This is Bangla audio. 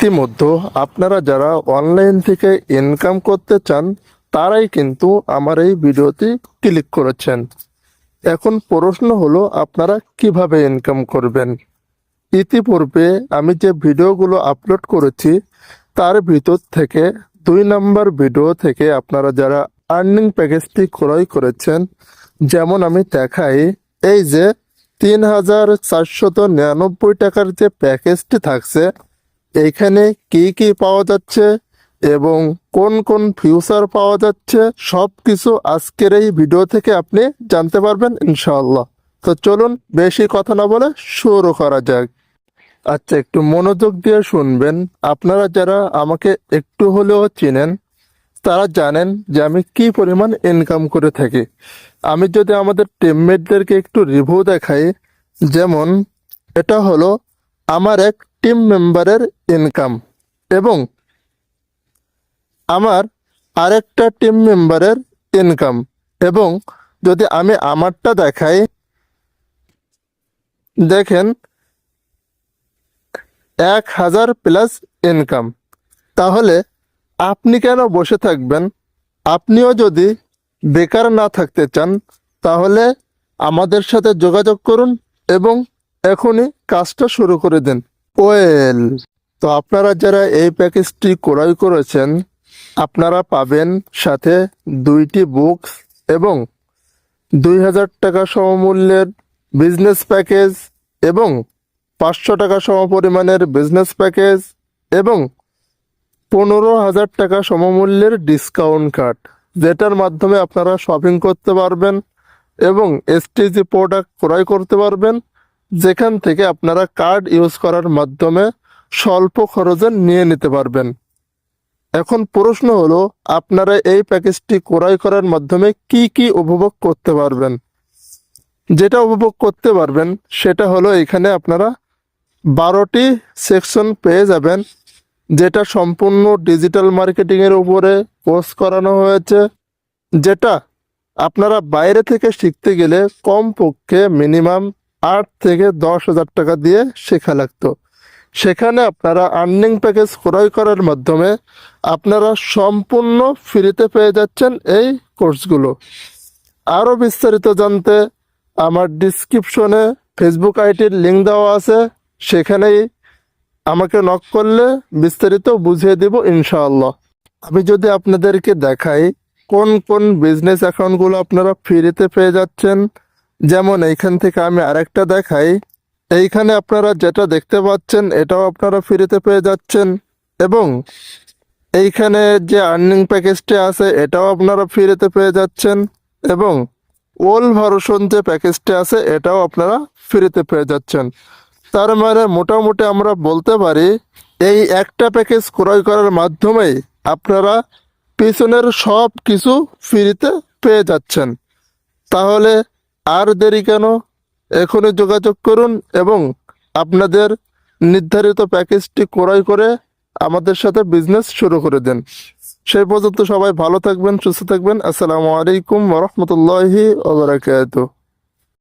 ইতিমধ্যে আপনারা যারা অনলাইন থেকে ইনকাম করতে চান তারাই কিন্তু আমার এই ভিডিওটি ক্লিক করেছেন। এখন প্রশ্ন হলো আপনারা কিভাবে ইনকাম করবেন। ইতিপূর্বে আমি যে ভিডিওগুলো আপলোড করেছি তার ভিতর থেকে 2 নম্বর ভিডিও থেকে আপনারা যারা আর্নিং প্যাকেজটি ক্রয় করেছেন, যেমন আমি দেখাই, এই যে 3,499 টাকার যে প্যাকেজটি থাকছে, এইখানে কি কি পাওয়া যাচ্ছে এবং কোন কোন ফিউচার পাওয়া যাচ্ছে সব কিছু আজকের এই ভিডিও থেকে আপনি জানতে পারবেন ইনশাআল্লাহ। তো চলুন বেশি কথা না বলে শুরু করা যাক। আচ্ছা, একটু মনোযোগ দিয়ে শুনবেন। আপনারা যারা আমাকে একটু হলেও চিনেন তারা জানেন যে আমি কি পরিমাণ ইনকাম করে থাকি। আমি যদি আমাদের টিমমেটদেরকে একটু রিভিউ দেখাই, যেমন এটা হলো আমার এক টিম মেম্বারের ইনকাম এবং আমার আরেকটা টিম মেম্বারের ইনকাম, এবং যদি আমি আমারটা দেখাই, দেখেন 1,000 প্লাস ইনকাম। তাহলে আপনি কেন বসে থাকবেন? আপনিও যদি বেকার না থাকতে চান তাহলে আমাদের সাথে যোগাযোগ করুন এবং এখনই কাজটা শুরু করে দিন। ওয়েল, তো আপনারা যারা এই প্যাকেজটি ক্রয় করেছেন আপনারা পাবেন সাথে 2টি বুকস এবং 2,000 টাকা সমমূল্যের বিজনেস প্যাকেজ এবং 500 টাকা সমপরিমাণের বিজনেস প্যাকেজ এবং 15,000 টাকা সমমূল্যের ডিসকাউন্ট কার্ড, যেটার মাধ্যমে আপনারা শপিং করতে পারবেন এবং এসটিজি প্রোডাক্ট ক্রয় করতে পারবেন, যেখান থেকে আপনারা কার্ড ইউজ করার মাধ্যমে স্বল্প খরচে নিয়ে নিতে পারবেন। এখন প্রশ্ন হলো আপনারা এই প্যাকেজটি ক্রয় করার মাধ্যমে কি কি উপভোগ করতে পারবেন। যেটা উপভোগ করতে পারবেন সেটা হলো এখানে আপনারা 12টি সেকশন পেয়ে যাবেন, যেটা সম্পূর্ণ ডিজিটাল মার্কেটিংয়ের উপরে কোর্স করানো হয়েছে, যেটা আপনারা বাইরে থেকে শিখতে গেলে কমপক্ষে মিনিমাম 8 থেকে 10,000 টাকা দিয়ে শেখা লাগতো। সেখানে আপনারা আর্নিং প্যাকেজ ক্রয় করার মাধ্যমে আপনারা সম্পূর্ণ ফ্রিতে পেয়ে যাচ্ছেন এই কোর্সগুলো। আরও বিস্তারিত জানতে আমার ডিসক্রিপশনে ফেসবুক আইডির লিঙ্ক দেওয়া আছে, সেখানেই আমাকে নক করলে বিস্তারিত বুঝিয়ে দিব ইনশাআল্লাহ। আমি যদি আপনাদেরকে দেখাই কোন কোন বিজনেস অ্যাকাউন্টগুলো আপনারা ফ্রিতে পেয়ে যাচ্ছেন, যেমন এইখান থেকে আমি আরেকটা দেখাই, এইখানে আপনারা যেটা দেখতে পাচ্ছেন এটাও আপনারা ফ্রিতে পেয়ে যাচ্ছেন এবং এইখানে যে আর্নিং প্যাকেজটি আছে এটাও আপনারা ফ্রিতে পেয়ে যাচ্ছেন এবং ওল ভার্সন যে প্যাকেজটি আছে এটাও আপনারা ফ্রিতে পেয়ে যাচ্ছেন। তার মানে মোটামুটি আমরা বলতে পারি এই একটা প্যাকেজ ক্রয় করার মাধ্যমেই আপনারা পিছনের সব কিছু ফ্রিতে পেয়ে যাচ্ছেন। তাহলে আর দেরি কেন, এখনই যোগাযোগ করুন এবং আপনাদের নির্ধারিত প্যাকেজটি ক্রয় করে আমাদের সাথে বিজনেস শুরু করে দেন। সেই পর্যন্ত সবাই ভালো থাকবেন, সুস্থ থাকবেন। আসসালামু আলাইকুম ওয়া রাহমাতুল্লাহি ওয়া বারাকাতুহু।